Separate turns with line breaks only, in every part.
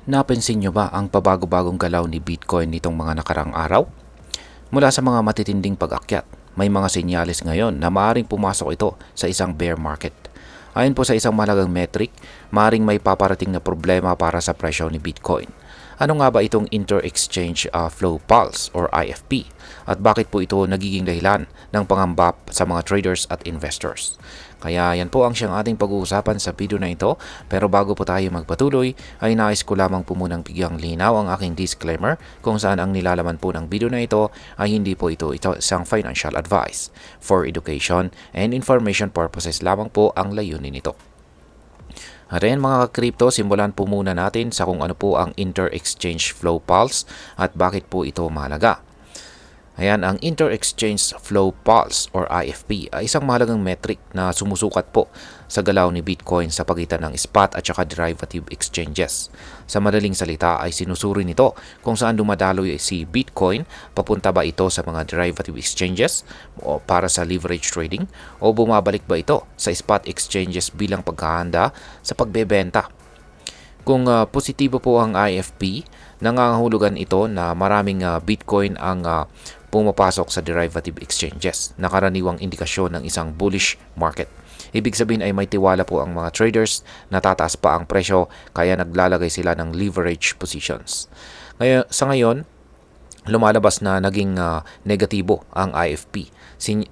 Napansin nyo ba ang pabago-bagong galaw ni Bitcoin nitong mga nakarang araw? Mula sa mga matitinding pag-akyat, may mga senyales ngayon na maaaring pumasok ito sa isang bear market. Ayon po sa isang malagang metric, maaaring may paparating na problema para sa presyo ni Bitcoin. Ano nga ba itong Inter-Exchange Flow Pulse or IFP? At bakit po ito nagiging dahilan ng pangamba sa mga traders at investors? Kaya yan po ang siyang ating pag-uusapan sa video na ito. Pero bago po tayo magpatuloy, ay nais ko lamang po munang bigyang linaw ang aking disclaimer kung saan ang nilalaman po ng video na ito ay hindi po ito isang financial advice. For education and information purposes lamang po ang layunin nito. At ayan mga ka-crypto, simulan po muna natin sa kung ano po ang Inter-Exchange Flow Pulse at bakit po ito mahalaga. Ayan, ang Inter-Exchange Flow Pulse or IFP ay isang mahalagang metric na sumusukat po sa galaw ni Bitcoin sa pagitan ng spot at saka derivative exchanges. Sa madaling salita ay sinusuri nito kung saan dumadaloy si Bitcoin, papunta ba ito sa mga derivative exchanges o para sa leverage trading o bumabalik ba ito sa spot exchanges bilang pagkahanda sa pagbebenta. Kung positibo po ang IFP, nangangahulugan ito na maraming Bitcoin ang pumapasok sa derivative exchanges na karaniwang indikasyon ng isang bullish market. Ibig sabihin ay may tiwala po ang mga traders na tataas pa ang presyo kaya naglalagay sila ng leverage positions. Sa ngayon, lumalabas na naging negatibo ang IFP.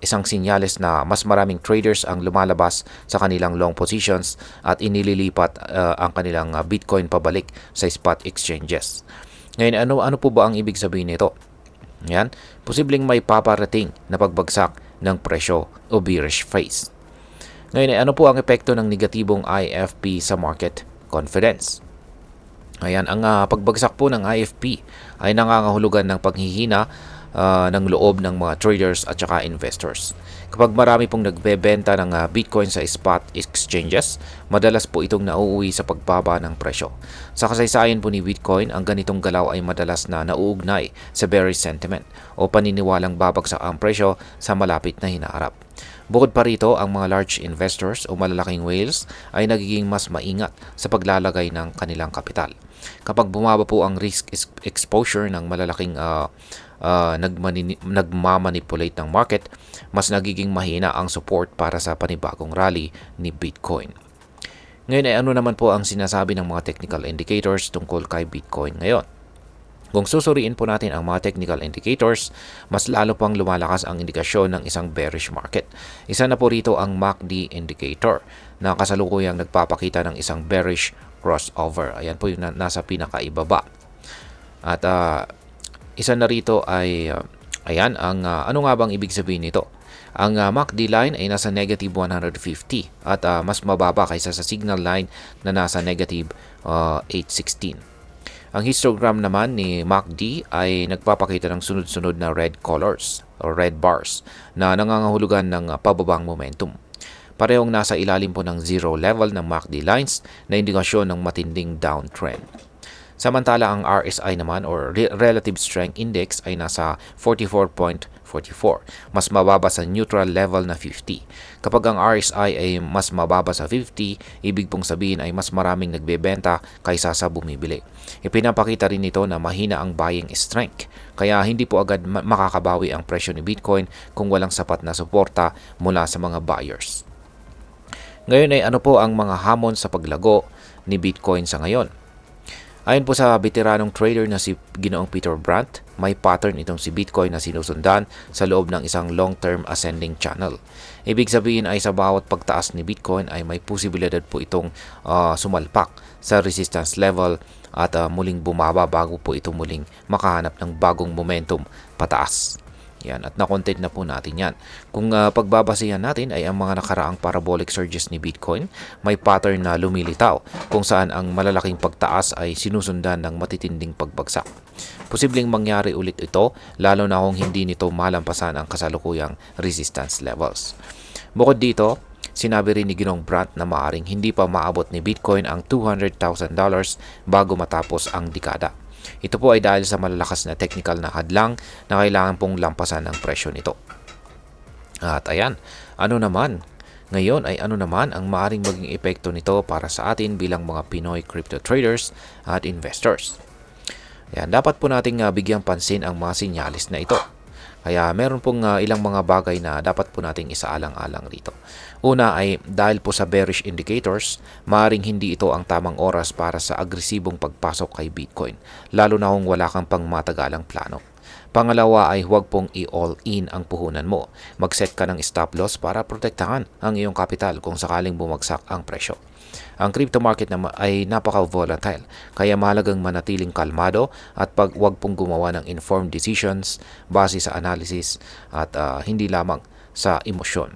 Isang sinyales na mas maraming traders ang lumalabas sa kanilang long positions at inililipat ang kanilang Bitcoin pabalik sa spot exchanges. Ngayon, ano po ba ang ibig sabihin nito? Yan, posibleng may paparating na pagbagsak ng presyo o bearish phase. Ngayon, ano po ang epekto ng negatibong IFP sa market confidence? Ayan, ang pagbagsak po ng IFP ay nangangahulugan ng paghihina ng loob ng mga traders at saka investors. Kapag marami pong nagbebenta ng Bitcoin sa spot exchanges, madalas po itong nauuwi sa pagbaba ng presyo. Sa kasaysayan po ni Bitcoin, ang ganitong galaw ay madalas na nauugnay sa bearish sentiment o paniniwalang babagsak ang presyo sa malapit na hinaharap. Bukod pa rito, ang mga large investors o malalaking whales ay nagiging mas maingat sa paglalagay ng kanilang kapital. Kapag bumaba po ang risk exposure ng malalaking nagmamanipulate ng market, mas nagiging mahina ang support para sa panibagong rally ni Bitcoin. Ngayon ay ano naman po ang sinasabi ng mga technical indicators tungkol kay Bitcoin ngayon? Kung susuriin po natin ang mga technical indicators, mas lalo pang lumalakas ang indikasyon ng isang bearish market. Isa na po rito ang MACD indicator na kasalukuyang nagpapakita ng isang bearish crossover. Ayan po yung nasa pinakaibaba. At isa na rito ay ayan ang ano nga bang ibig sabihin nito? Ang MACD line ay nasa negative 150 at mas mababa kaysa sa signal line na nasa negative 816. Ang histogram naman ni MACD ay nagpapakita ng sunod-sunod na red colors o red bars na nangangahulugan ng pababang momentum. Parehong nasa ilalim po ng zero level ng MACD lines na indikasyon ng matinding downtrend. Samantala ang RSI naman or Relative Strength Index ay nasa 44.44. Mas mababa sa neutral level na 50. Kapag ang RSI ay mas mababa sa 50, ibig pong sabihin ay mas maraming nagbebenta kaysa sa bumibili. Ipinapakita rin nito na mahina ang buying strength. Kaya hindi po agad makakabawi ang presyo ni Bitcoin kung walang sapat na suporta mula sa mga buyers. Ngayon ay ano po ang mga hamon sa paglago ni Bitcoin sa ngayon? Ayon po sa veteranong trader na si Ginoong Peter Brandt, may pattern itong si Bitcoin na sinusundan sa loob ng isang long-term ascending channel. Ibig sabihin ay sa bawat pagtaas ni Bitcoin ay may posibilidad po itong sumalpak sa resistance level at muling bumaba bago po ito muling makahanap ng bagong momentum pataas. Yan, at na-content na po natin yan. Kung pagbabasihan natin ay ang mga nakaraang parabolic surges ni Bitcoin, may pattern na lumilitaw kung saan ang malalaking pagtaas ay sinusundan ng matitinding pagbagsak. Posibleng mangyari ulit ito lalo na kung hindi nito malampasan ang kasalukuyang resistance levels. Bukod dito, sinabi rin ni Ginong Brandt na maaring hindi pa maabot ni Bitcoin ang $200,000 bago matapos ang dekada. Ito po ay dahil sa malalakas na technical na hadlang na kailangan pong lampasan ng presyo nito. At ayan, ano naman? Ngayon ay ano naman ang maaring maging epekto nito para sa atin bilang mga Pinoy crypto traders at investors. Yan, dapat po nating bigyang pansin ang mga sinyalis na ito. Kaya meron pong ilang mga bagay na dapat po nating isaalang-alang rito. Una ay dahil po sa bearish indicators, maaaring hindi ito ang tamang oras para sa agresibong pagpasok kay Bitcoin, lalo na kung wala kang pang matagalang plano. Pangalawa ay huwag pong i-all in ang puhunan mo. Mag-set ka ng stop loss para protektahan ang iyong kapital kung sakaling bumagsak ang presyo. Ang crypto market ay napaka-volatile, kaya mahalagang manatiling kalmado at huwag pong gumawa ng informed decisions base sa analysis at hindi lamang sa emosyon.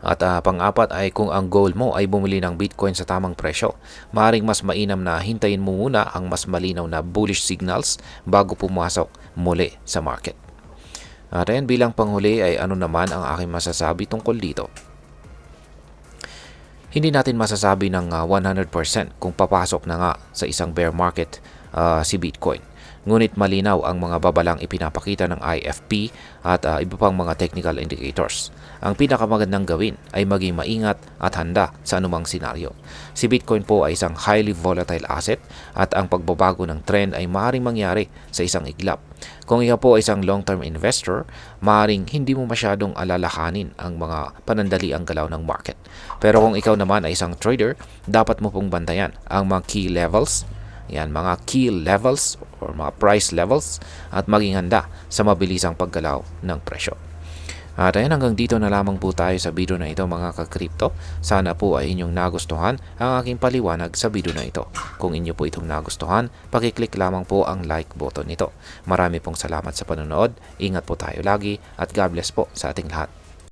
At pang-apat ay kung ang goal mo ay bumili ng Bitcoin sa tamang presyo, maaaring mas mainam na hintayin mo muna ang mas malinaw na bullish signals bago pumasok muli sa market. At ayan, bilang panghuli ay ano naman ang aking masasabi tungkol dito. Hindi natin masasabi ng 100% kung papasok na nga sa isang bear market si Bitcoin. Ngunit malinaw ang mga babalang ipinapakita ng IFP at iba pang mga technical indicators. Ang pinakamagandang gawin ay maging maingat at handa sa anumang senaryo. Si Bitcoin po ay isang highly volatile asset at ang pagbabago ng trend ay maaaring mangyari sa isang iglap. Kung ikaw po ay isang long-term investor, maaaring hindi mo masyadong alalahanin ang mga panandaliang galaw ng market. Pero kung ikaw naman ay isang trader, dapat mo pong bantayan ang mga key levels, mga key levels or mga price levels at maging handa sa mabilisang paggalaw ng presyo. At ayan, hanggang dito na lamang po tayo sa video na ito mga ka-crypto. Sana po ay inyong nagustuhan ang aking paliwanag sa video na ito. Kung inyo po itong nagustuhan, pakiclick lamang po ang like button nito. Marami pong salamat sa panonood. Ingat po tayo lagi at God bless po sa ating lahat.